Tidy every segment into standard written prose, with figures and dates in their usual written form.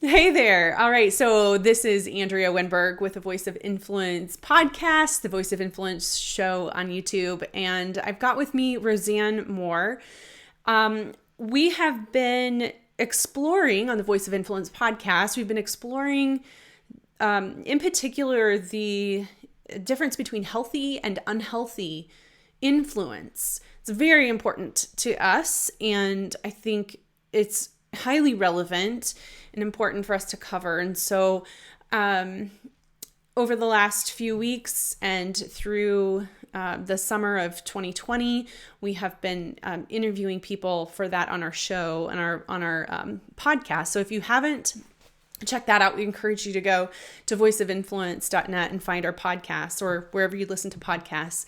Hey there. All right. So this is Andrea Winberg with the Voice of Influence podcast, the Voice of Influence show on YouTube. And I've got with me Rosanne Moore. We have been exploring on the Voice of Influence podcast, we've been exploring in particular the difference between healthy and unhealthy influence. It's very important to us. And I think it's highly relevant and important for us to cover. And so over the last few weeks and through the summer of 2020, we have been interviewing people for that on our show and on our podcast. So if you haven't checked that out, we encourage you to go to voiceofinfluence.net and find our podcasts or wherever you listen to podcasts.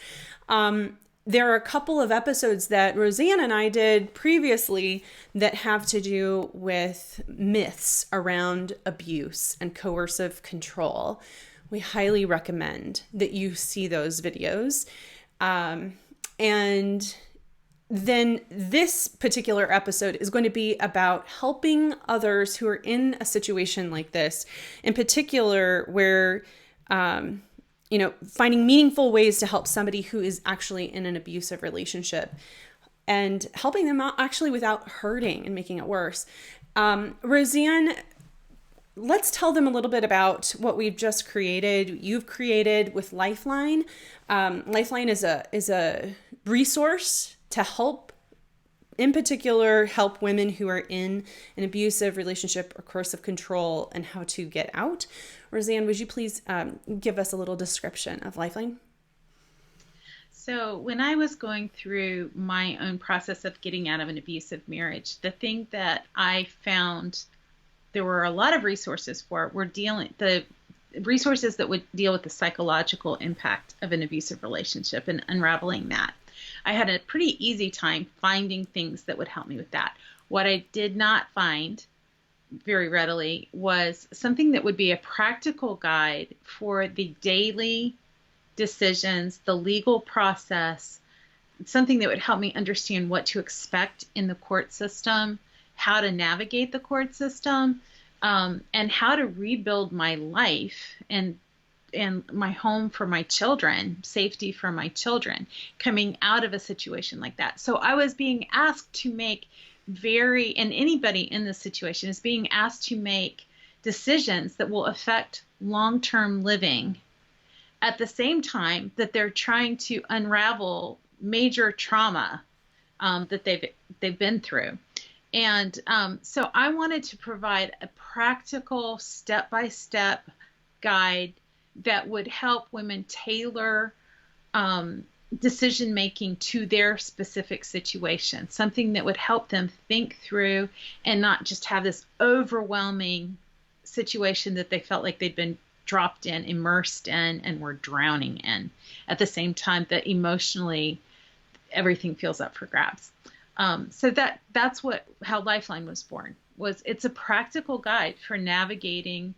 There are a couple of episodes that Rosanne and I did previously that have to do with myths around abuse and coercive control. We highly recommend that you see those videos. And then this particular episode is going to be about helping others who are in a situation like this, in particular where finding meaningful ways to help somebody who is actually in an abusive relationship and helping them out actually without hurting and making it worse. Rosanne, let's tell them a little bit about what we've just created. You've created with Lifeline. Lifeline is a resource to help, in particular, help women who are in an abusive relationship or coercive control and how to get out. Rosanne, would you please give us a little description of Lifeline? So when I was going through my own process of getting out of an abusive marriage, the thing that I found there were a lot of resources for were the resources that would deal with the psychological impact of an abusive relationship and unraveling that. I had a pretty easy time finding things that would help me with that. What I did not find very readily was something that would be a practical guide for the daily decisions, the legal process, something that would help me understand what to expect in the court system, how to navigate the court system, and how to rebuild my life and my home for my children, safety for my children, coming out of a situation like that. So I was being asked to make and anybody in this situation is being asked to make decisions that will affect long-term living at the same time that they're trying to unravel major trauma that they've been through. And so I wanted to provide a practical step-by-step guide that would help women tailor decision-making to their specific situation, something that would help them think through and not just have this overwhelming situation that they felt like they'd been dropped in, immersed in, and were drowning in. At the same time that emotionally everything feels up for grabs. So that's how Lifeline was born. It's a practical guide for navigating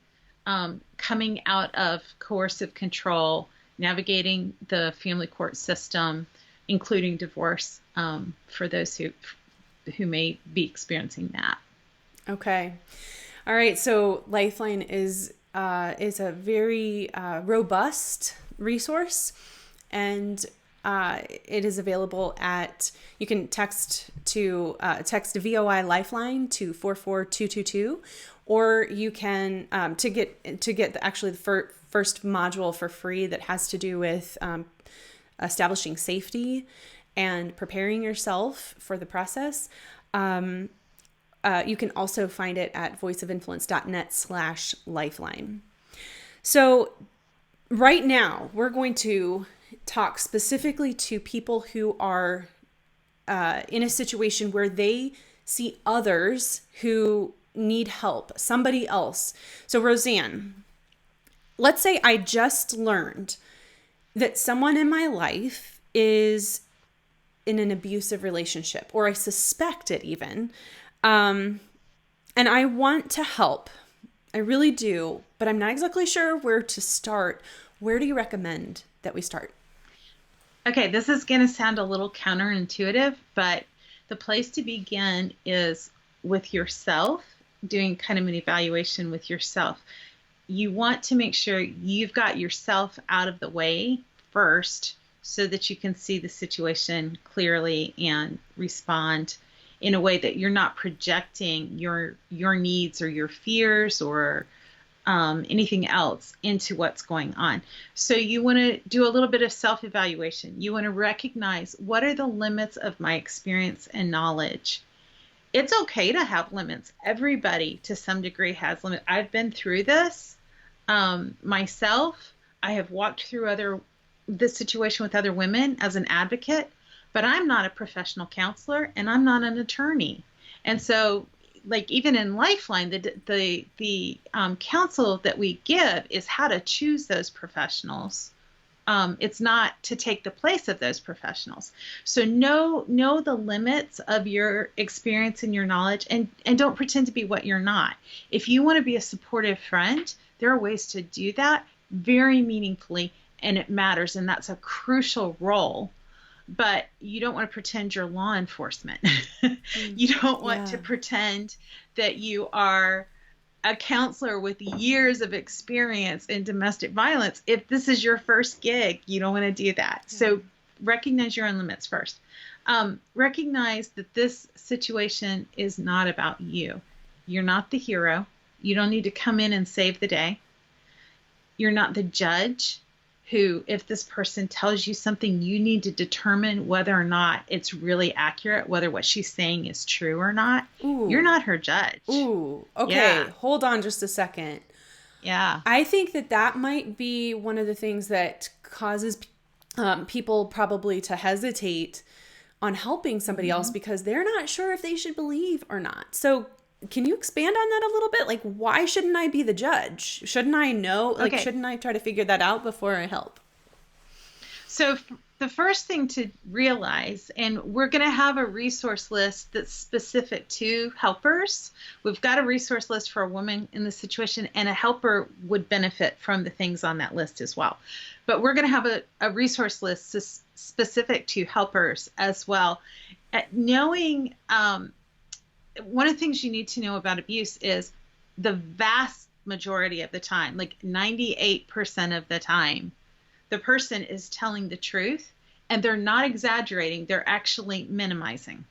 coming out of coercive control, navigating the family court system, including divorce, for those who may be experiencing that. Okay. All right. So Lifeline is a very robust resource, and it is available you can text VOI Lifeline to 44222, or you can to get the first module for free that has to do with establishing safety and preparing yourself for the process. You can also find it at voiceofinfluence.net/lifeline. So right now we're going to talk specifically to people who are in a situation where they see others who need help, somebody else. So Rosanne, let's say I just learned that someone in my life is in an abusive relationship, or I suspect it even, and I want to help. I really do, but I'm not exactly sure where to start. Where do you recommend that we start? Okay, this is going to sound a little counterintuitive, but the place to begin is with yourself doing kind of an evaluation with yourself, you want to make sure you've got yourself out of the way first so that you can see the situation clearly and respond in a way that you're not projecting your needs or your fears or anything else into what's going on. So you want to do a little bit of self-evaluation. You want to recognize, what are the limits of my experience and knowledge? It's okay to have limits. Everybody to some degree has limits. I've been through this myself. I have walked through this situation with other women as an advocate, but I'm not a professional counselor and I'm not an attorney. And so, like, even in Lifeline, the counsel that we give is how to choose those professionals. It's not to take the place of those professionals. So know the limits of your experience and your knowledge, and don't pretend to be what you're not. If you want to be a supportive friend, there are ways to do that very meaningfully, and it matters, and that's a crucial role. But you don't want to pretend you're law enforcement. You don't want to pretend that you are a counselor with years of experience in domestic violence. If this is your first gig, you don't want to do that. Yeah. So recognize your own limits first. Recognize that this situation is not about you. You're not the hero. You don't need to come in and save the day. You're not the judge who, if this person tells you something, you need to determine whether or not it's really accurate, whether what she's saying is true or not. Ooh. You're not her judge. Ooh, okay. Yeah. Hold on just a second. Yeah. I think that might be one of the things that causes people probably to hesitate on helping somebody else because they're not sure if they should believe or not. So can you expand on that a little bit? Like, why shouldn't I be the judge? Shouldn't I know? Like, shouldn't I try to figure that out before I help? So the first thing to realize, and we're going to have a resource list that's specific to helpers. We've got a resource list for a woman in this situation, and a helper would benefit from the things on that list as well. But we're going to have a resource list specific to helpers as well. Knowing, one of the things you need to know about abuse is the vast majority of the time, like 98% of the time, the person is telling the truth, and they're not exaggerating. They're actually minimizing.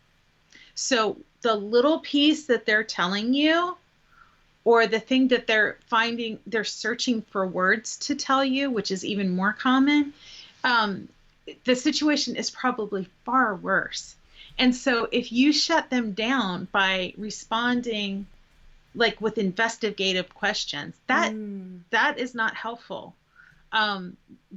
So the little piece that they're telling you, or the thing that they're searching for words to tell you, which is even more common, the situation is probably far worse. And so if you shut them down by responding like with investigative questions, that is not helpful.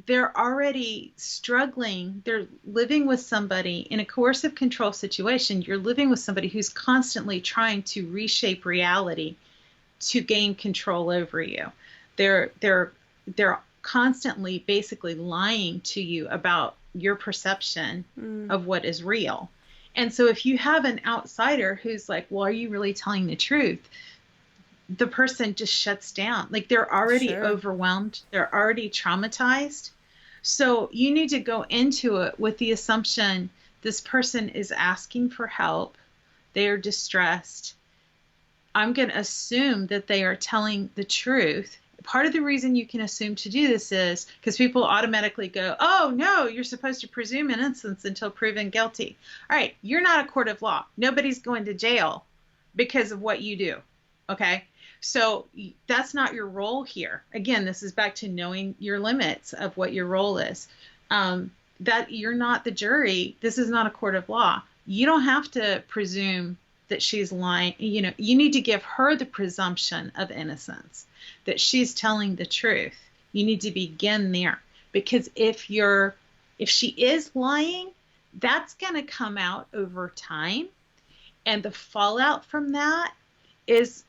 They're already struggling. They're living with somebody in a coercive control situation. You're living with somebody who's constantly trying to reshape reality to gain control over you. They're constantly basically lying to you about your perception of what is real. And so if you have an outsider who's like, well, are you really telling the truth? The person just shuts down. Like, they're already overwhelmed. They're already traumatized. So you need to go into it with the assumption this person is asking for help. They are distressed. I'm going to assume that they are telling the truth. Part of the reason you can assume to do this is because people automatically go, oh, no, you're supposed to presume innocence until proven guilty. All right, you're not a court of law. Nobody's going to jail because of what you do, okay? So that's not your role here. Again, this is back to knowing your limits of what your role is. That you're not the jury. This is not a court of law. You don't have to presume that she's lying. You know, you need to give her the presumption of innocence, that she's telling the truth. You need to begin there, because if she is lying, that's going to come out over time. And the fallout from that is,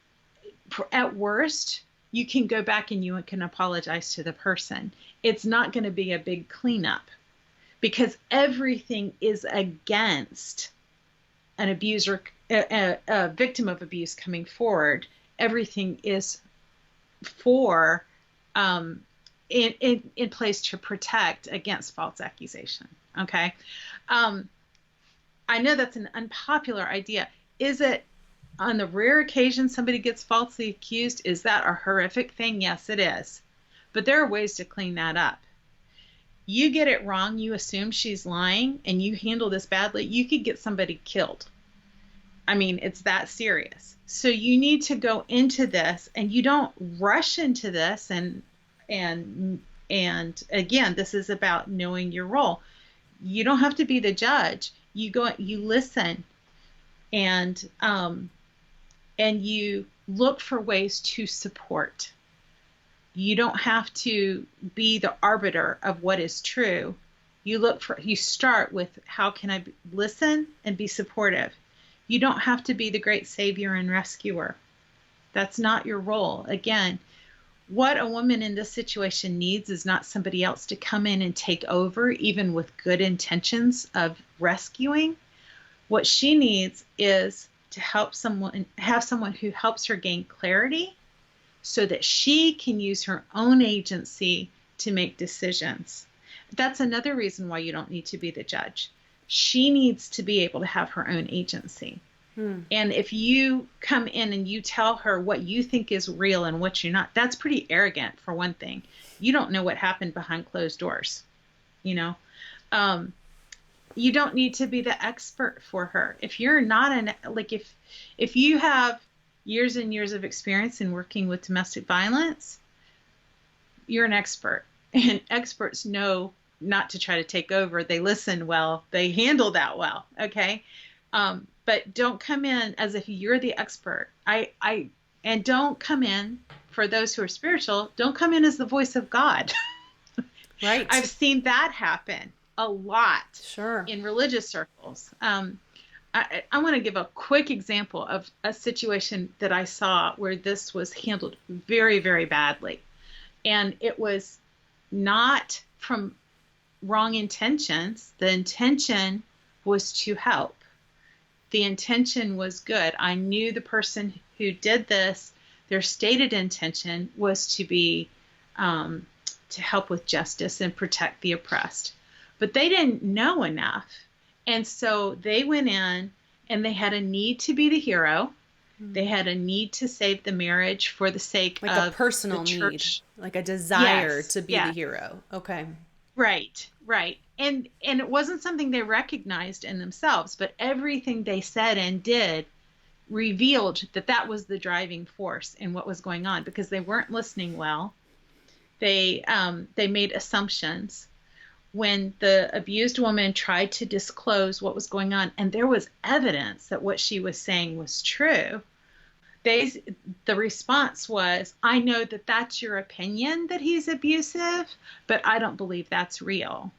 at worst, you can go back and you can apologize to the person. It's not going to be a big cleanup, because everything is against an abuser, a victim of abuse coming forward. Everything is for in place to protect against false accusation. Okay. I know that's an unpopular idea. Is it on the rare occasion somebody gets falsely accused, is that a horrific thing? Yes, it is. But there are ways to clean that up. You get it wrong, you assume she's lying, and you handle this badly, you could get somebody killed. I mean, it's that serious. So you need to go into this, and you don't rush into this. And again, this is about knowing your role. You don't have to be the judge. You go, you listen, and you look for ways to support. You don't have to be the arbiter of what is true. You start with, how can I listen and be supportive? You don't have to be the great savior and rescuer. That's not your role. Again, what a woman in this situation needs is not somebody else to come in and take over, even with good intentions of rescuing. What she needs is to have someone who helps her gain clarity so that she can use her own agency to make decisions. That's another reason why you don't need to be the judge. She needs to be able to have her own agency. And if you come in and you tell her what you think is real and what you're not, that's pretty arrogant, for one thing. You don't know what happened behind closed doors. You don't need to be the expert for her. If you're not if you have years and years of experience in working with domestic violence, you're an expert. And experts know not to try to take over. They listen well. They handle that well. Okay. But don't come in as if you're the expert. And don't come in, for those who are spiritual, don't come in as the voice of God. Right. I've seen that happen a lot. Sure. In religious circles. I want to give a quick example of a situation that I saw where this was handled very, very badly. And it was not from wrong intentions. The intention was to help. The intention was good. I knew the person who did this, their stated intention was to be, to help with justice and protect the oppressed. But they didn't know enough. And so they went in and they had a need to be the hero. They had a need to save the marriage for the sake of a personal need, like a desire to be the hero. Okay. Right. And it wasn't something they recognized in themselves, but everything they said and did revealed that was the driving force in what was going on, because they weren't listening well. They made assumptions. When the abused woman tried to disclose what was going on, and there was evidence that what she was saying was true, the response was, I know that that's your opinion that he's abusive, but I don't believe that's real.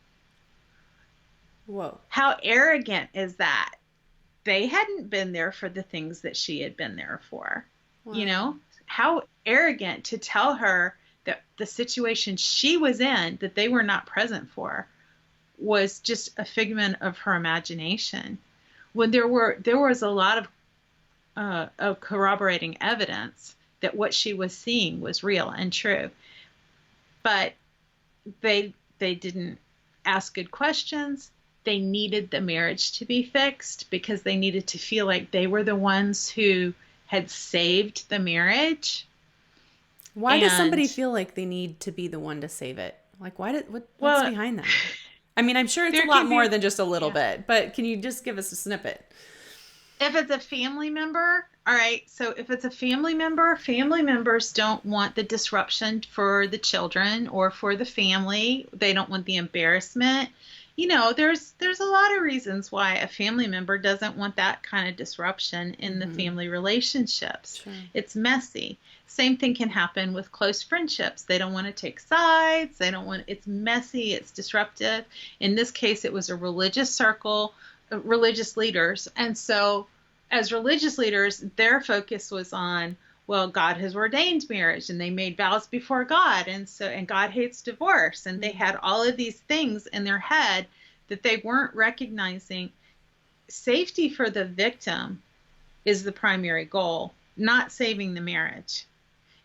Whoa. How arrogant is that? They hadn't been there for the things that she had been there for. Wow. How arrogant to tell her that the situation she was in, that they were not present for, was just a figment of her imagination. When there was a lot of corroborating evidence that what she was seeing was real and true. But they didn't ask good questions. They needed the marriage to be fixed because they needed to feel like they were the ones who had saved the marriage. Why does somebody feel like they need to be the one to save it? Like, what's behind that? I mean, I'm sure it's a lot more than just a little bit, but can you just give us a snippet? If it's a family member, all right. So if it's a family members don't want the disruption for the children or for the family. They don't want the embarrassment. There's a lot of reasons why a family member doesn't want that kind of disruption in the family relationships. Sure. It's messy. Same thing can happen with close friendships. They don't want to take sides. It's messy. It's disruptive. In this case, it was a religious circle, religious leaders. And so as religious leaders, their focus was on, well, God has ordained marriage and they made vows before God. And God hates divorce. And they had all of these things in their head that they weren't recognizing. Safety for the victim is the primary goal, not saving the marriage.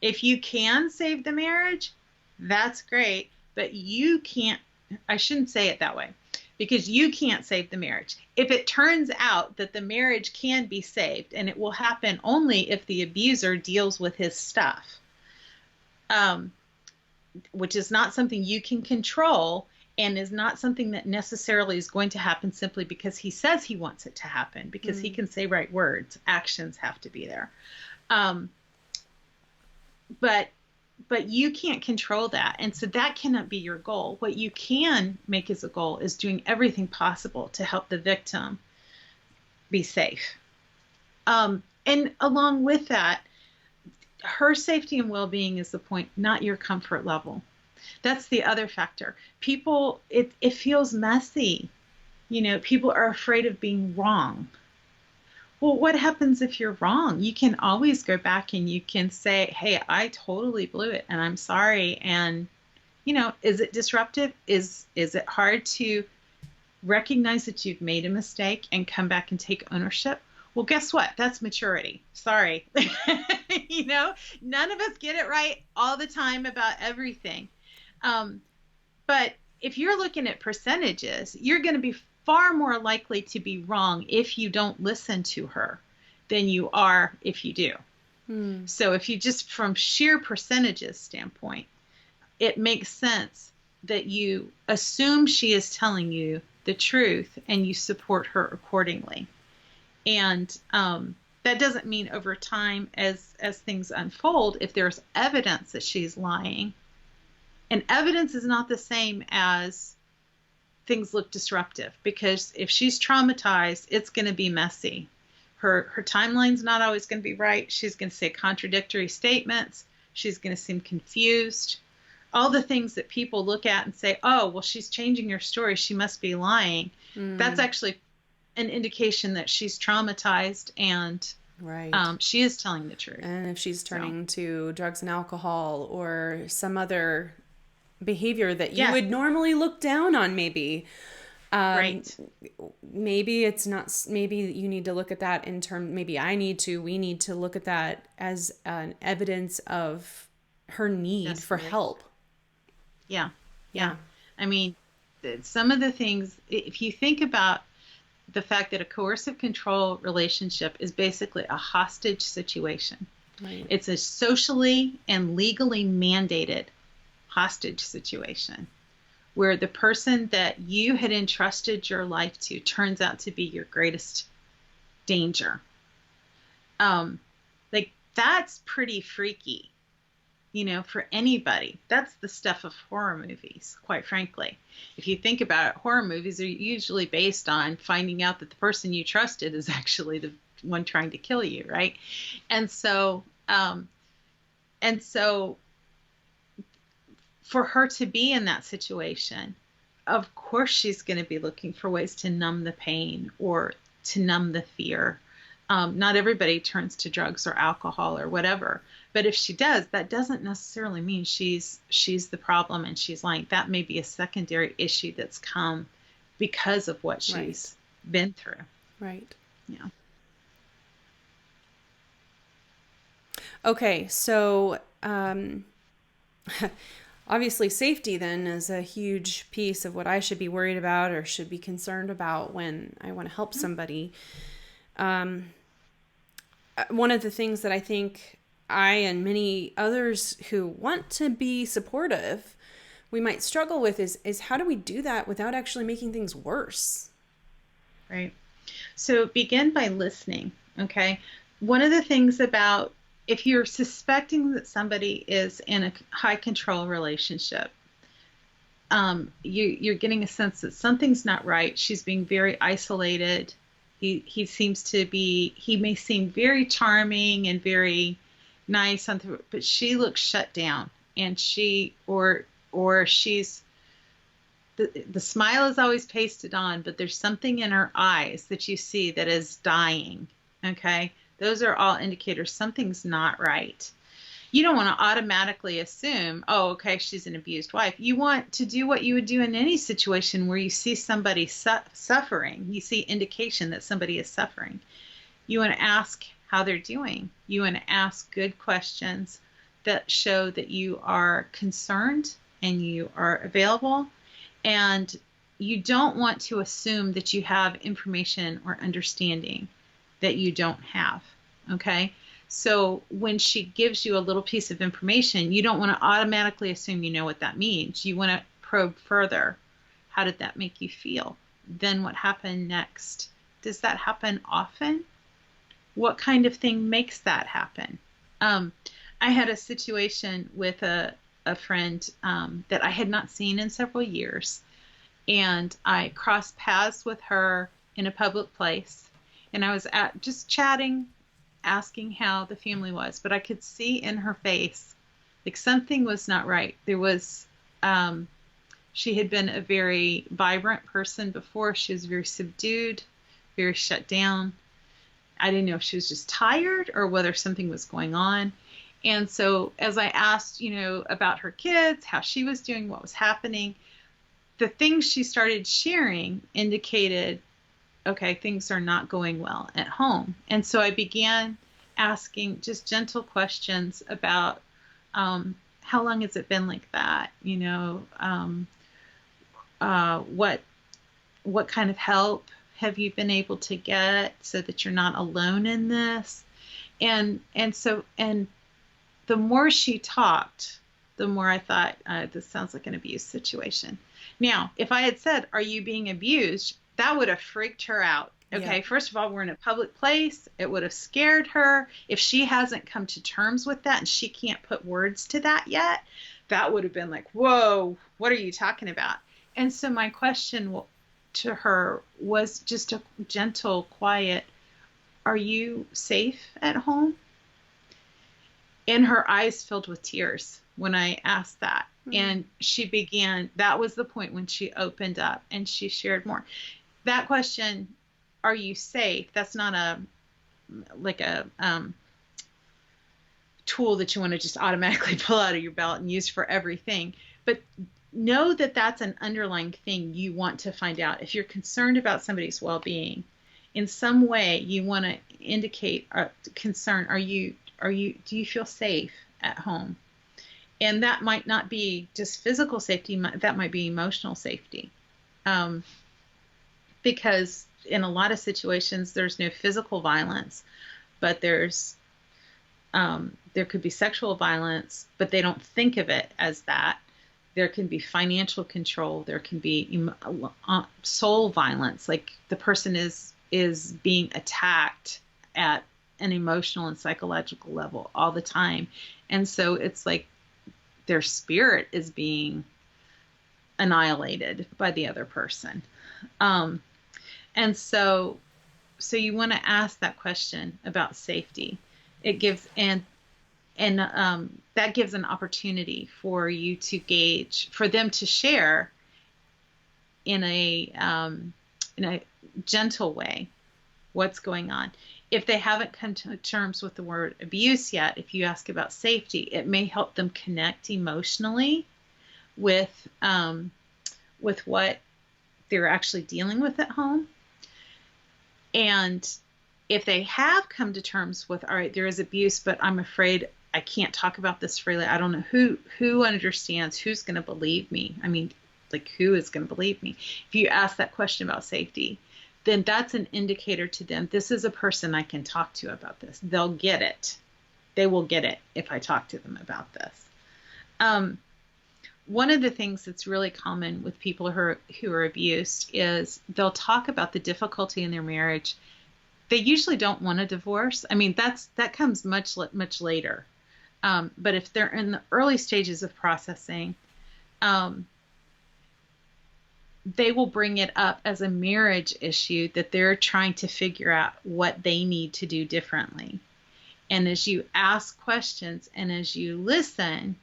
If you can save the marriage, that's great, but you can't, I shouldn't say it that way. because you can't save the marriage. If it turns out that the marriage can be saved, and it will happen only if the abuser deals with his stuff, um, which is not something you can control and is not something that necessarily is going to happen simply because he says he wants it to happen, because he can say right words. Actions have to be there. Um, but you can't control that. And so that cannot be your goal. What you can make as a goal is doing everything possible to help the victim be safe. And along with that, her safety and well-being is the point, not your comfort level. That's the other factor. People, it feels messy. People are afraid of being wrong. Well, what happens if you're wrong? You can always go back and you can say, hey, I totally blew it and I'm sorry. And, is it disruptive? Is it hard to recognize that you've made a mistake and come back and take ownership? Well, guess what? That's maturity. Sorry. None of us get it right all the time about everything. But if you're looking at percentages, you're going to be far more likely to be wrong if you don't listen to her than you are if you do. So if you just, from sheer percentages standpoint, it makes sense that you assume she is telling you the truth and you support her accordingly. And that doesn't mean over time, as things unfold, if there's evidence that she's lying, and evidence is not the same as things look disruptive, because if she's traumatized, it's going to be messy. Her timeline's not always going to be right. She's going to say contradictory statements. She's going to seem confused. All the things that people look at and say, oh, well, she's changing her story, she must be lying. That's actually an indication that she's traumatized and she is telling the truth. And if she's turning to drugs and alcohol or some other behavior that you would normally look down on, maybe maybe it's not, maybe you need to look at that in terms, maybe we need to look at that as an evidence of her need for help. Yeah. I mean, some of the things, if you think about the fact that a coercive control relationship is basically a hostage situation. Right. It's a socially and legally mandated hostage situation where the person that you had entrusted your life to turns out to be your greatest danger. That's pretty freaky, for anybody. That's the stuff of horror movies, quite frankly. If you think about it, horror movies are usually based on finding out that the person you trusted is actually the one trying to kill you, right? And so for her to be in that situation, of course she's going to be looking for ways to numb the pain or to numb the fear. Not everybody turns to drugs or alcohol or whatever, but if she does, that doesn't necessarily mean she's the problem and she's lying. That may be a secondary issue that's come because of what she's been through. Right. Yeah. Okay, so obviously safety then is a huge piece of what I should be worried about or should be concerned about when I want to help somebody. One of the things that I think I and many others who want to be supportive, we might struggle with is how do we do that without actually making things worse? Right. So begin by listening, okay? One of the things about if you're suspecting that somebody is in a high control relationship, you're getting a sense that something's not right. She's being very isolated. He may seem very charming and very nice, but she looks shut down, and she's the smile is always pasted on, but there's something in her eyes that you see that is dying. Okay. Those are all indicators something's not right. You don't want to automatically assume, oh, okay, she's an abused wife. You want to do what you would do in any situation where you see somebody suffering. You see indication that somebody is suffering. You want to ask how they're doing. You want to ask good questions that show that you are concerned and you are available. And you don't want to assume that you have information or understanding that you don't have. Okay. So when she gives you a little piece of information, you don't want to automatically assume you know what that means. You want to probe further. How did that make you feel? Then what happened next? Does that happen often? What kind of thing makes that happen? Um, I had a situation with a friend that I had not seen in several years, and I crossed paths with her in a public place, and I was just chatting, asking how the family was, but I could see in her face like something was not right. Um, she had been a very vibrant person before. She was very subdued, very shut down. I didn't know if she was just tired or whether something was going on. And so as I asked, about her kids, how she was doing, what was happening, the things she started sharing indicated, okay, things are not going well at home. And so I began asking just gentle questions about how long has it been like that? What kind of help have you been able to get so that you're not alone in this? And the more she talked, the more I thought, this sounds like an abuse situation. Now, if I had said, are you being abused? That would have freaked her out. Yeah. Okay, first of all, we're in a public place. It would have scared her. If she hasn't come to terms with that and she can't put words to that yet, that would have been like, whoa, what are you talking about? And so my question to her was just a gentle, quiet, are you safe at home? And her eyes filled with tears when I asked that. Mm-hmm. And that was the point when she opened up and she shared more. That question, are you safe? That's not a tool that you want to just automatically pull out of your belt and use for everything. But know that that's an underlying thing you want to find out. If you're concerned about somebody's well-being, in some way you want to indicate concern. Do you feel safe at home? And that might not be just physical safety, that might be emotional safety. Because in a lot of situations, there's no physical violence, but there could be sexual violence, but they don't think of it as that. There can be financial control. There can be soul violence, like the person is being attacked at an emotional and psychological level all the time. And so it's like their spirit is being annihilated by the other person. And so you want to ask that question about safety. It gives, and that gives an opportunity for you to gauge, for them to share in a gentle way what's going on. If they haven't come to terms with the word abuse yet, if you ask about safety, it may help them connect emotionally with what they're actually dealing with at home. And if they have come to terms with, all right, there is abuse, but I'm afraid I can't talk about this freely. I don't know who understands, who's going to believe me. I mean, like, who is going to believe me? If you ask that question about safety, then that's an indicator to them. This is a person I can talk to about this. They'll get it. They will get it if I talk to them about this. One of the things that's really common with people who are abused is they'll talk about the difficulty in their marriage. They usually don't want a divorce. I mean, that comes much later. But if they're in the early stages of processing, they will bring it up as a marriage issue that they're trying to figure out what they need to do differently. And as you ask questions and as you listen,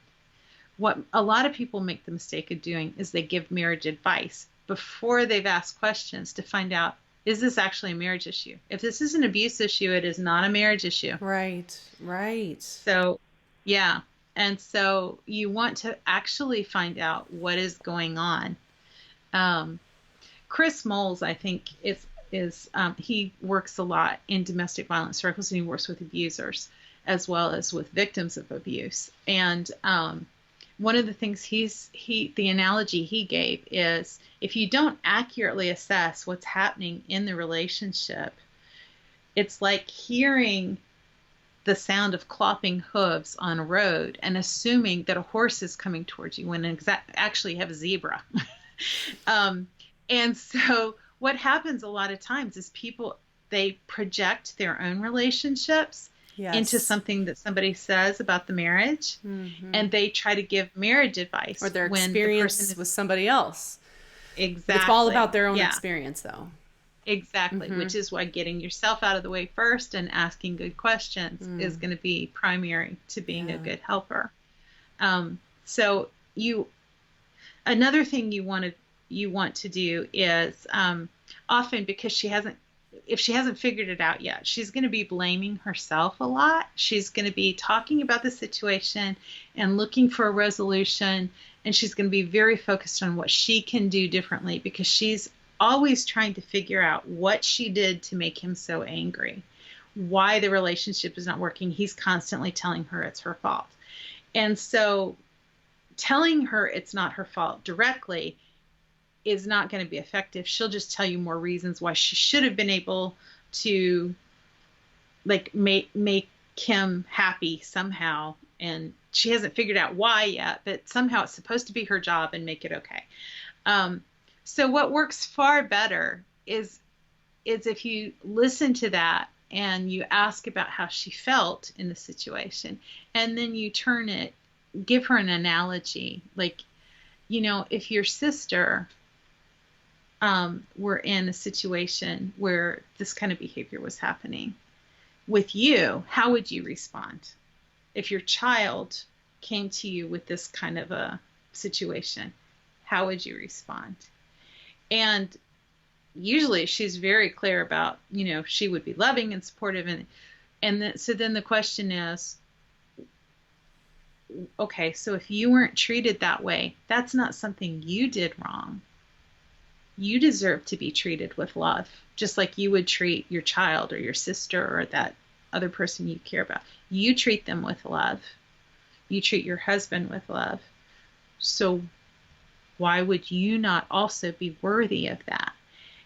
what a lot of people make the mistake of doing is they give marriage advice before they've asked questions to find out, is this actually a marriage issue? If this is an abuse issue, it is not a marriage issue. Right. So, yeah. And so you want to actually find out what is going on. Chris Moles, I think, is he works a lot in domestic violence circles, and he works with abusers as well as with victims of abuse. And one of the things the analogy he gave is, if you don't accurately assess what's happening in the relationship, it's like hearing the sound of clopping hooves on a road and assuming that a horse is coming towards you when actually you have a zebra. And so what happens a lot of times is people, they project their own relationships into Yes. something that somebody says about the marriage, and they try to give marriage Or advice their when the person experience is with somebody else. It's all about exactly, their own yeah, experience, though. exactly, which is why getting yourself out of the way first and asking good questions is going to be primary to being a Yeah. good helper. So you another thing you want to do is, often, because if she hasn't figured it out yet, she's going to be blaming herself a lot. She's going to be talking about the situation and looking for a resolution, and she's going to be very focused on what she can do differently, because she's always trying to figure out what she did to make him so angry, why the relationship is not working. He's constantly telling her it's her fault. And so telling her it's not her fault directly is not going to be effective. She'll just tell you more reasons why she should have been able to, like, make him happy somehow, and she hasn't figured out why yet, but somehow it's supposed to be her job and make it okay. So what works far better is if you listen to that and you ask about how she felt in the situation, and then you give her an analogy. Like, if your sister were in a situation where this kind of behavior was happening with you, how would you respond? If your child came to you with this kind of a situation, how would you respond? And usually she's very clear about, she would be loving and supportive. So then the question is, okay, so if you weren't treated that way, that's not something you did wrong. You deserve to be treated with love, just like you would treat your child or your sister or that other person you care about. You treat them with love. You treat your husband with love. So why would you not also be worthy of that?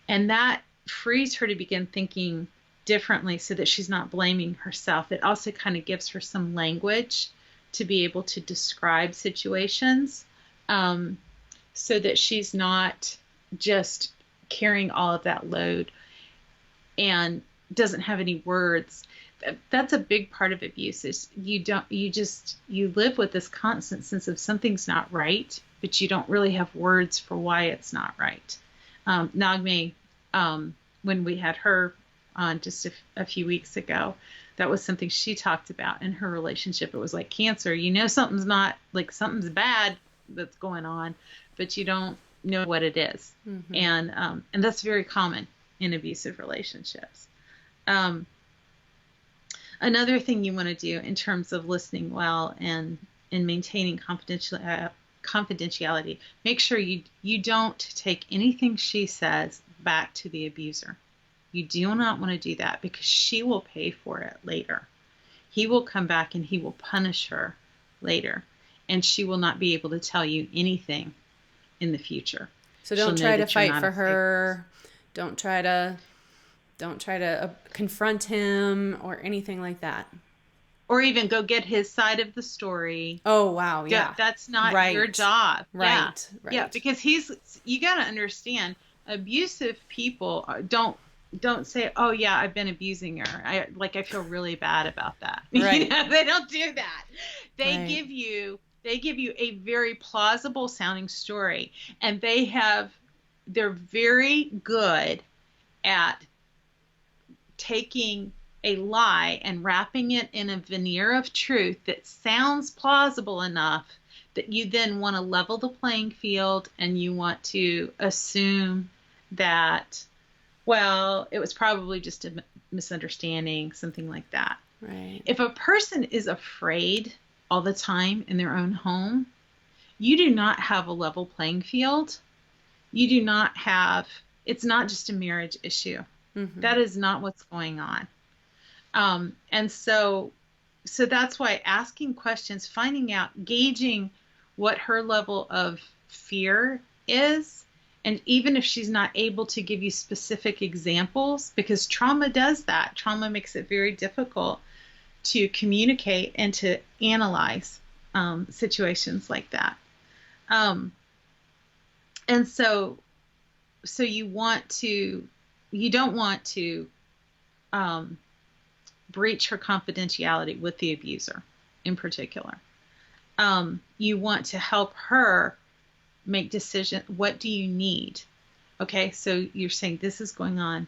And that frees her to begin thinking differently, so that she's not blaming herself. It also kind of gives her some language to be able to describe situations, so that she's not just carrying all of that load and doesn't have any words. That's a big part of abuse, is you live with this constant sense of something's not right, but you don't really have words for why it's not right. Nagme, when we had her on just a few weeks ago, that was something she talked about in her relationship. It was like cancer. Something's not, like, something's bad that's going on, but you don't know what it is. And that's very common in abusive relationships. Another thing you want to do in terms of listening well and maintaining confidentiality, make sure you don't take anything she says back to the abuser. You do not want to do that, because she will pay for it later. He will come back and he will punish her later, and she will not be able to tell you anything in the future. So don't try to fight for her. Don't try to confront him or anything like that. Or even go get his side of the story. Oh, wow. Yeah. That's not your job. Right. Yeah. Because you got to understand, abusive people don't say, oh yeah, I've been abusing her. I feel really bad about that. Right. They don't do that. They give you a very plausible sounding story, and they're very good at taking a lie and wrapping it in a veneer of truth that sounds plausible enough that you then want to level the playing field, and you want to assume that, well, it was probably just a misunderstanding, something like that. Right. If a person is afraid all the time in their own home, you do not have a level playing field. You do not have, it's not just a marriage issue. That is not what's going on. And so that's why asking questions, finding out, gauging what her level of fear is. And even if she's not able to give you specific examples, because trauma does that, trauma makes it very difficult to communicate and to analyze situations like that. And so you don't want to breach her confidentiality with the abuser in particular. You want to help her make decisions. What do you need? Okay, so you're saying this is going on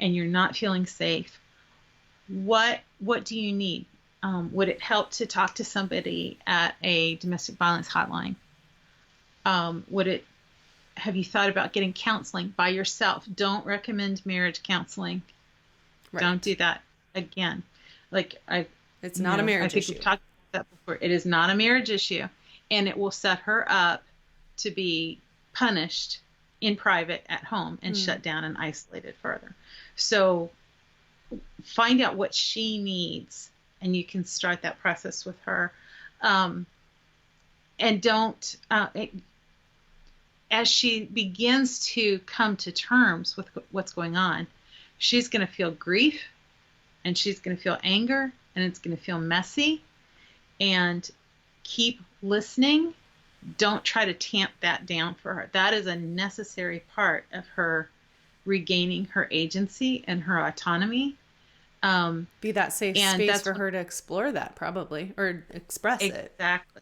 and you're not feeling safe. What do you need? Would it help to talk to somebody at a domestic violence hotline? Have you thought about getting counseling by yourself? Don't recommend marriage counseling. Right. Don't do that again. It's not a marriage issue. I think we've talked about that before. It is not a marriage issue, and it will set her up to be punished in private at home and shut down and isolated further. So find out what she needs, and you can start that process with her. And don't, as she begins to come to terms with what's going on, she's going to feel grief, and she's going to feel anger, and it's going to feel messy. And keep listening. Don't try to tamp that down for her. That is a necessary part of her regaining her agency and her autonomy. Be that safe space for her to explore that, probably, or express it. Exactly.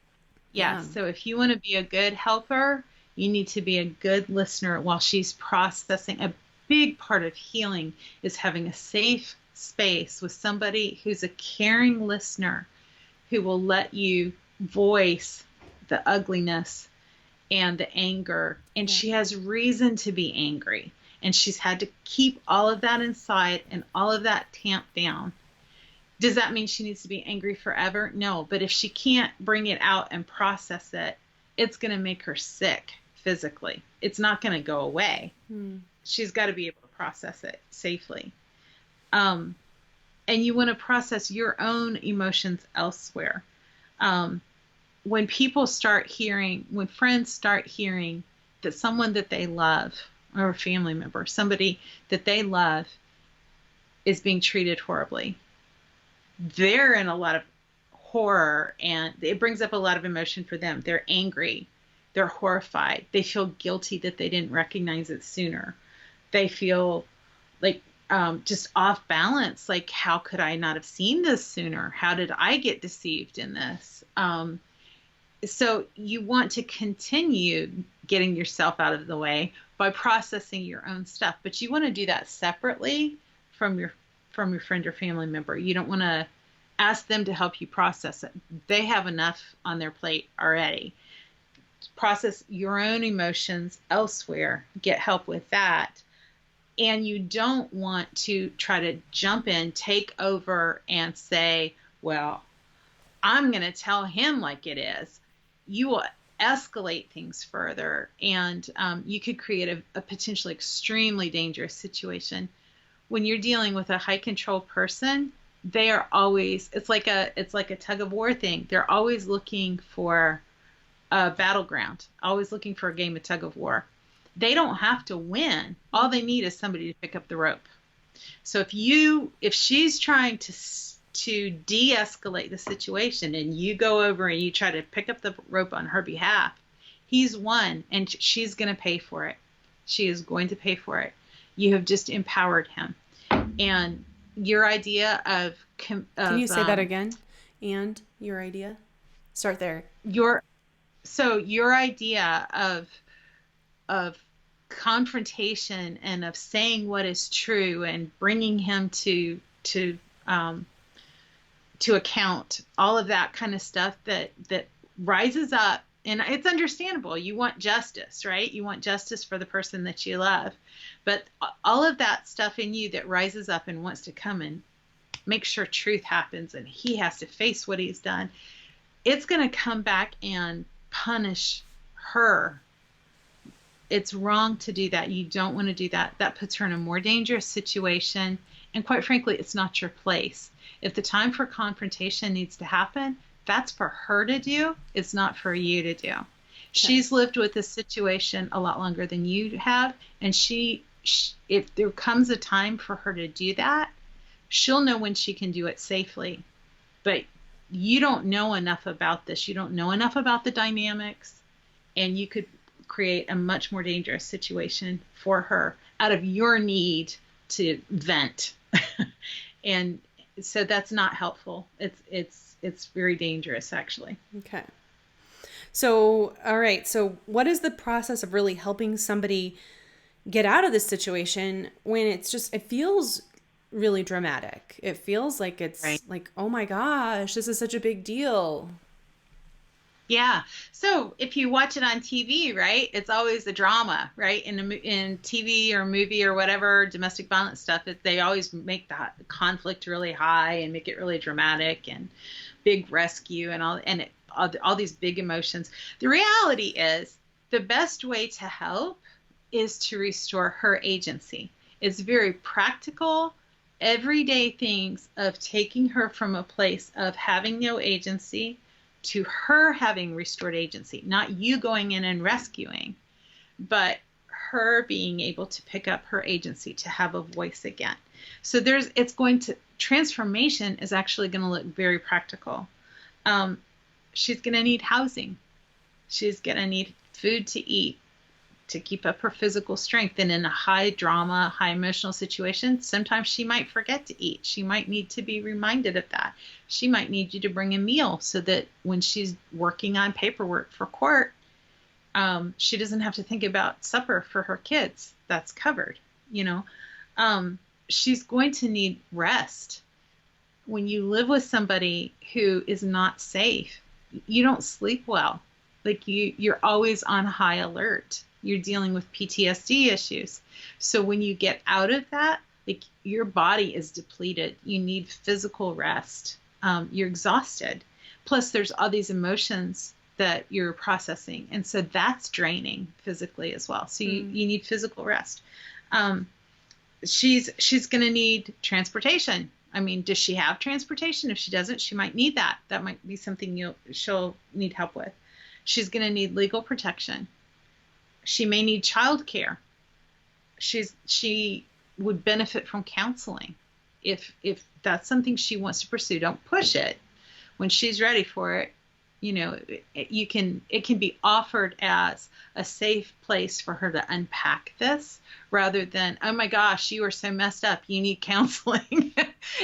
Yeah. So if you want to be a good helper, you need to be a good listener while she's processing. A big part of healing is having a safe space with somebody who's a caring listener, who will let you voice the ugliness and the anger. And she has reason to be angry. And she's had to keep all of that inside and all of that tamped down. Does that mean she needs to be angry forever? No. But if she can't bring it out and process it, it's going to make her sick physically. It's not going to go away. She's got to be able to process it safely. And you want to process your own emotions elsewhere. When friends start hearing that someone that they love, or a family member, somebody that they love, is being treated horribly, they're in a lot of horror, and it brings up a lot of emotion for them. They're angry. They're horrified. They feel guilty that they didn't recognize it sooner. They feel like just off balance. Like, how could I not have seen this sooner? How did I get deceived in this? So you want to continue getting yourself out of the way by processing your own stuff, but you want to do that separately from your friend or family member. You don't want to ask them to help you process it. They have enough on their plate already. Process your own emotions elsewhere. Get help with that. And you don't want to try to jump in, take over, and say, well, I'm going to tell him like it is. You will escalate things further, and you could create a potentially extremely dangerous situation. When you're dealing with a high control person, they are always, it's like a tug of war thing. They're always looking for a battleground, always looking for a game of tug of war. They don't have to win. All they need is somebody to pick up the rope. So if she's trying to de-escalate the situation, and you go over and you try to pick up the rope on her behalf, he's won, and she's going to pay for it. She is going to pay for it. You have just empowered him. And your idea of can you say that again? And your idea? Start there. Your idea of confrontation and of saying what is true and bringing him to account, all of that kind of stuff that rises up. And it's understandable. You want justice, right? You want justice for the person that you love. But all of that stuff in you that rises up and wants to come and make sure truth happens, and he has to face what he's done, it's going to come back and punish her. It's wrong to do that. You don't want to do that. That puts her in a more dangerous situation. And quite frankly, it's not your place. If the time for confrontation needs to happen, that's for her to do. It's not for you to do. Okay. She's lived with this situation a lot longer than you have, and if there comes a time for her to do that, she'll know when she can do it safely. But you don't know enough about this. You don't know enough about the dynamics, and you could create a much more dangerous situation for her out of your need to vent. And so that's not helpful. It's very dangerous, actually. Okay. So, all right. So, what is the process of really helping somebody get out of this situation when it feels really dramatic? It feels like Right. it's like, oh my gosh, this is such a big deal. Yeah. So if you watch it on TV, right, it's always the drama, right? In TV or movie or whatever domestic violence stuff, they always make the conflict really high and make it really dramatic and big rescue and all these big emotions. The reality is the best way to help is to restore her agency. It's very practical, everyday things of taking her from a place of having no agency to her having restored agency, not you going in and rescuing, but her being able to pick up her agency, to have a voice again. So transformation is actually going to look very practical. She's going to need housing. She's going to need food to eat to keep up her physical strength. And in a high drama, high emotional situation, sometimes she might forget to eat. She might need to be reminded of that. She might need you to bring a meal so that when she's working on paperwork for court, she doesn't have to think about supper for her kids. That's covered, you know. She's going to need rest. When you live with somebody who is not safe, you don't sleep well. Like you're always on high alert. You're dealing with PTSD issues. So when you get out of that, like your body is depleted. You need physical rest. You're exhausted. Plus there's all these emotions that you're processing. And so that's draining physically as well. So you need physical rest. She's going to need transportation. I mean, does she have transportation? If she doesn't, she might need that. That might be something she'll need help with. She's going to need legal protection. She may need childcare. She would benefit from counseling if that's something she wants to pursue. Don't push it. When she's ready for it, it can be offered as a safe place for her to unpack this rather than, oh my gosh, you are so messed up, you need counseling.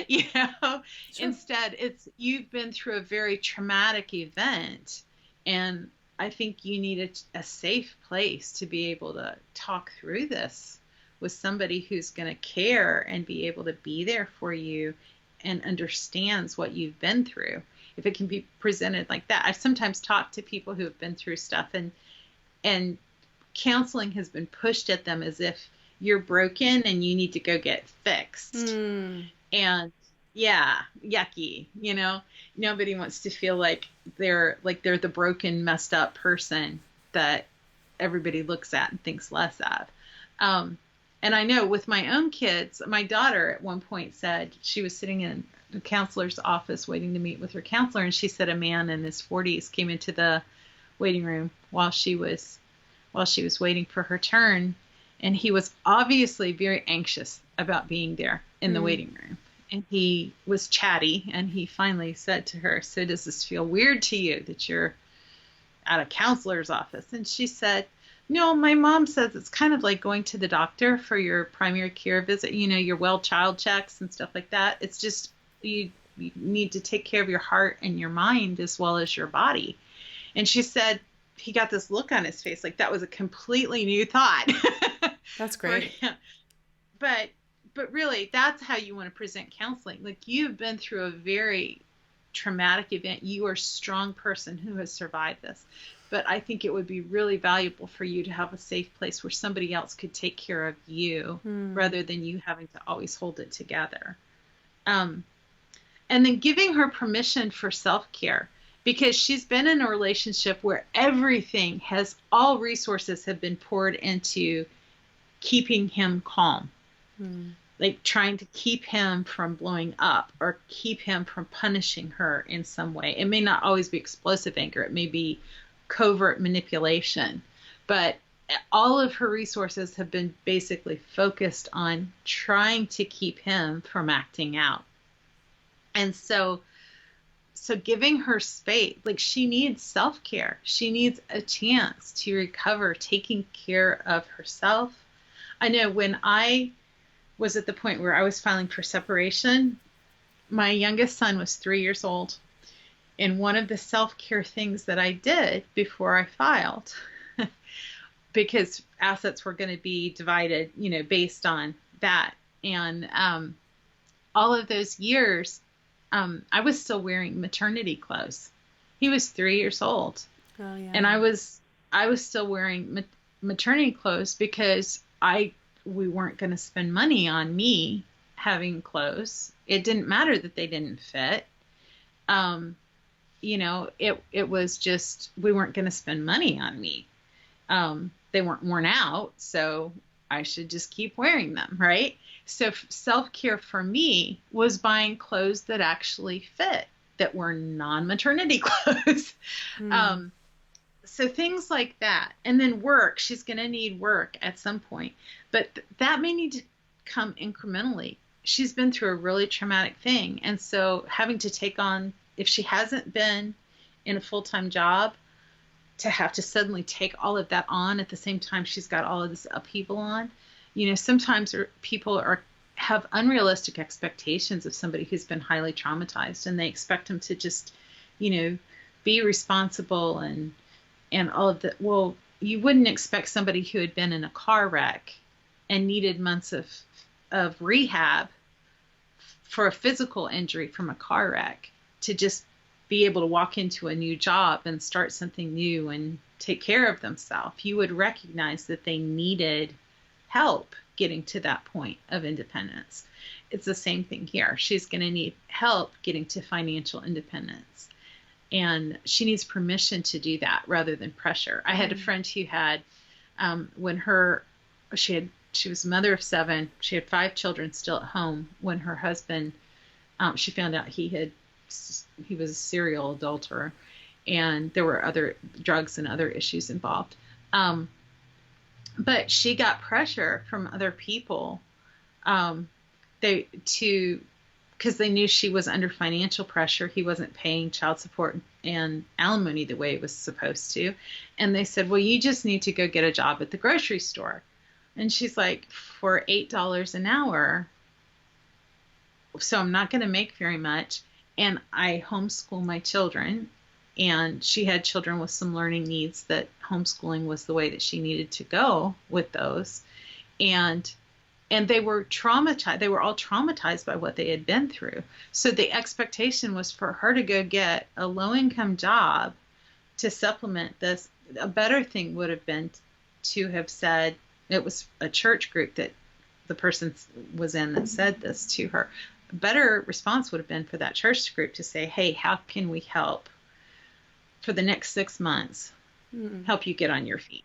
Sure. Instead, you've been through a very traumatic event, and I think you need a safe place to be able to talk through this with somebody who's going to care and be able to be there for you and understands what you've been through. If it can be presented like that. I've sometimes talked to people who have been through stuff, and counseling has been pushed at them as if you're broken and you need to go get fixed. And yeah, yucky, nobody wants to feel like they're the broken, messed up person that everybody looks at and thinks less of. And I know with my own kids, my daughter at one point said she was sitting in the counselor's office waiting to meet with her counselor, and she said a man in his 40s came into the waiting room while she was waiting for her turn, and he was obviously very anxious about being there in the waiting room. And he was chatty, and he finally said to her, "So does this feel weird to you that you're at a counselor's office?" And she said, "No, my mom says it's kind of like going to the doctor for your primary care visit, your well child checks and stuff like that. It's just you need to take care of your heart and your mind as well as your body." And she said he got this look on his face like that was a completely new thought. That's great. But really, that's how you want to present counseling. Like, you've been through a very traumatic event. You are a strong person who has survived this. But I think it would be really valuable for you to have a safe place where somebody else could take care of you rather than you having to always hold it together. And then giving her permission for self-care, because she's been in a relationship where all resources have been poured into keeping him calm. Like trying to keep him from blowing up or keep him from punishing her in some way. It may not always be explosive anger. It may be covert manipulation. But all of her resources have been basically focused on trying to keep him from acting out. And so giving her space, like she needs self-care. She needs a chance to recover, taking care of herself. I know when I was at the point where I was filing for separation, my youngest son was 3 years old. And one of the self-care things that I did before I filed, because assets were going to be divided, based on that. And all of those years, I was still wearing maternity clothes. He was 3 years old. Oh, yeah. And I was still wearing maternity clothes because we weren't going to spend money on me having clothes. It didn't matter that they didn't fit. It was just, we weren't going to spend money on me. They weren't worn out, so I should just keep wearing them, right? So self-care for me was buying clothes that actually fit, that were non-maternity clothes. So things like that. And then work, she's going to need work at some point, but that may need to come incrementally. She's been through a really traumatic thing. And so having to take on, if she hasn't been in a full-time job, to have to suddenly take all of that on at the same time she's got all of this upheaval on. Sometimes people have unrealistic expectations of somebody who's been highly traumatized, and they expect them to just, be responsible and all of that. Well, you wouldn't expect somebody who had been in a car wreck and needed months of rehab for a physical injury from a car wreck to just be able to walk into a new job and start something new and take care of themselves. You would recognize that they needed help getting to that point of independence. It's the same thing here. She's going to need help getting to financial independence. And she needs permission to do that rather than pressure. I had a friend who had, she was a mother of 7. She had 5 children still at home when her husband, she found out he was a serial adulterer, and there were other drugs and other issues involved. But she got pressure from other people, because they knew she was under financial pressure. He wasn't paying child support and alimony the way it was supposed to. And they said, well, you just need to go get a job at the grocery store. And she's like, for $8 an hour, so I'm not going to make very much. And I homeschool my children. And she had children with some learning needs that homeschooling was the way that she needed to go with those. And they were traumatized. They were all traumatized by what they had been through. So the expectation was for her to go get a low-income job to supplement this. A better thing would have been to have said, it was a church group that the person was in that said this to her. A better response would have been for that church group to say, hey, how can we help for the next 6 months, help you get on your feet,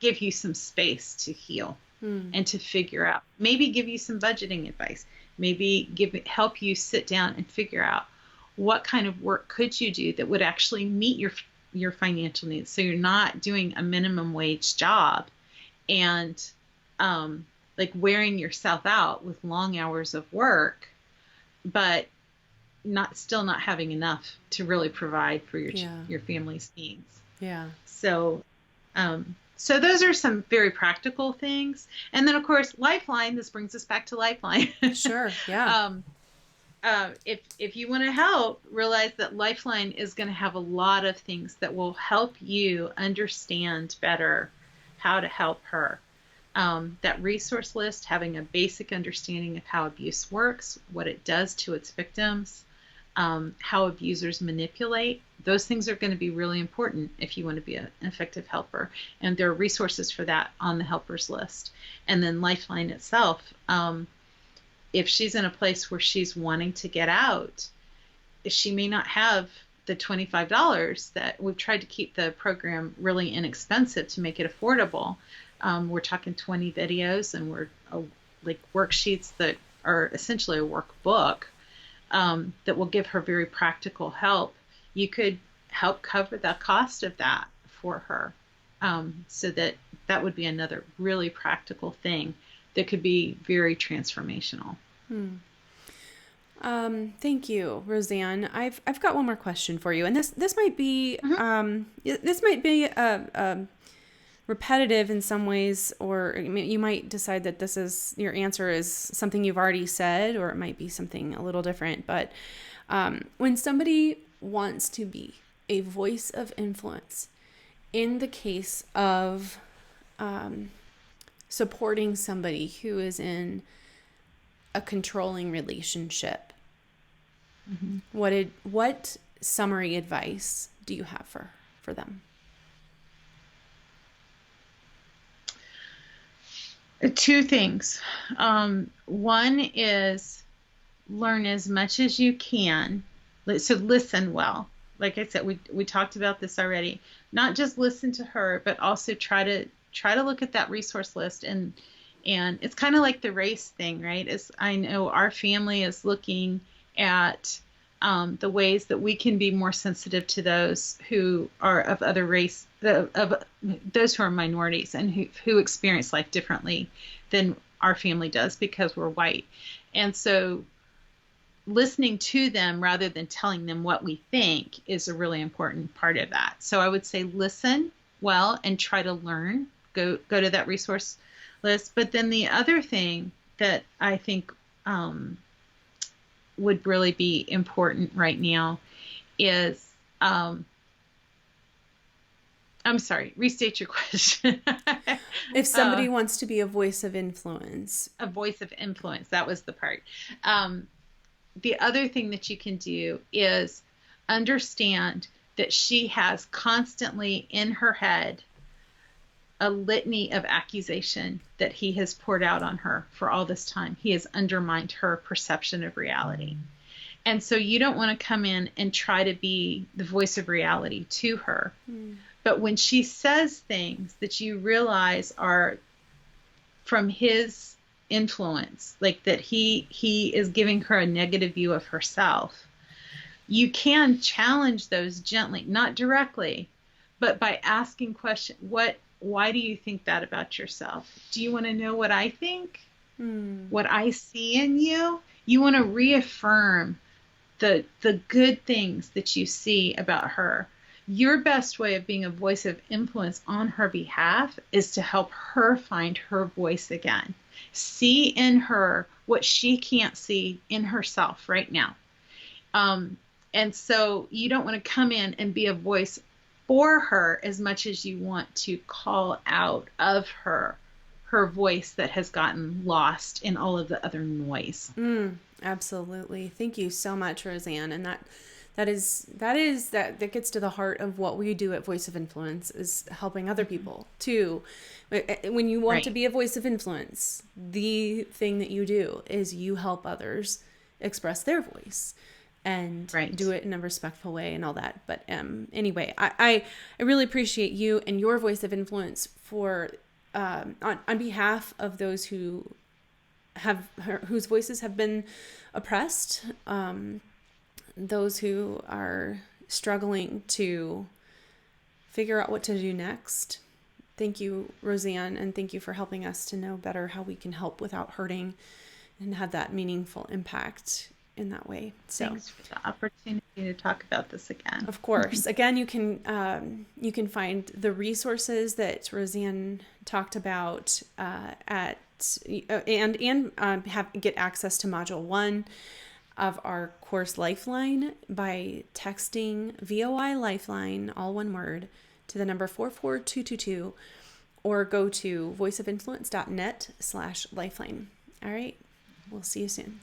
give you some space to heal. And to figure out, maybe give you some budgeting advice, maybe help you sit down and figure out what kind of work could you do that would actually meet your financial needs. So you're not doing a minimum wage job and like wearing yourself out with long hours of work, but still not having enough to really provide for your family's needs. Yeah. So those are some very practical things. And then, of course, Lifeline. This brings us back to Lifeline. Sure, yeah. If you want to help, realize that Lifeline is going to have a lot of things that will help you understand better how to help her. That resource list, having a basic understanding of how abuse works, what it does to its victims, how abusers manipulate. Those things are going to be really important if you want to be an effective helper. And there are resources for that on the helpers list. And then Lifeline itself, if she's in a place where she's wanting to get out, if she may not have the $25, that we've tried to keep the program really inexpensive to make it affordable. We're talking 20 videos, and we're like worksheets that are essentially a workbook that will give her very practical help. You could help cover the cost of that for her. So that would be another really practical thing that could be very transformational. Thank you, Roseanne. I've got one more question for you, and this might be Mhm. repetitive in some ways, or you might decide that this is your answer is something you've already said, or it might be something a little different. But when somebody wants to be a voice of influence, in the case of supporting somebody who is in a controlling relationship, what summary advice do you have for them? Two things. One is learn as much as you can. So listen well. Like I said, we talked about this already. Not just listen to her, but also try to look at that resource list, and it's kind of like the race thing, right? Is I know our family is looking at the ways that we can be more sensitive to those who are of other race, of those who are minorities and who experience life differently than our family does because we're white. And so listening to them rather than telling them what we think is a really important part of that. So I would say listen well and try to learn. Go to that resource list. But then the other thing that I think would really be important right now is I'm sorry, restate your question. If somebody wants to be a voice of influence. A voice of influence, that was the part. The other thing that you can do is understand that she has constantly in her head a litany of accusation that he has poured out on her for all this time. He has undermined her perception of reality. And so you don't want to come in and try to be the voice of reality to her. But when she says things that you realize are from his influence, like that he is giving her a negative view of herself, you can challenge those gently, not directly, but by asking questions. Why do you think that about yourself? Do you want to know what I think? What I see in you? You want to reaffirm the good things that you see about her. Your best way of being a voice of influence on her behalf is to help her find her voice again. See in her what she can't see in herself right now. And so you don't want to come in and be a voice for her as much as you want to call out of her voice that has gotten lost in all of the other noise. Absolutely. Thank you so much, Roseanne. And that gets to the heart of what we do at Voice of Influence, is helping other people too. When you want to be a voice of influence, the thing that you do is you help others express their voice and do it in a respectful way and all that. But anyway, I really appreciate you and your voice of influence for on behalf of those whose voices have been oppressed, those who are struggling to figure out what to do next. Thank you, Roseanne, and thank you for helping us to know better how we can help without hurting and have that meaningful impact in that way. So thanks for the opportunity to talk about this again. Of course. Again, you can find the resources that Roseanne talked about at get access to Module 1 of our course Lifeline by texting VOI Lifeline, all one word, to the number 44222, or go to voiceofinfluence.net/lifeline. All right. We'll see you soon.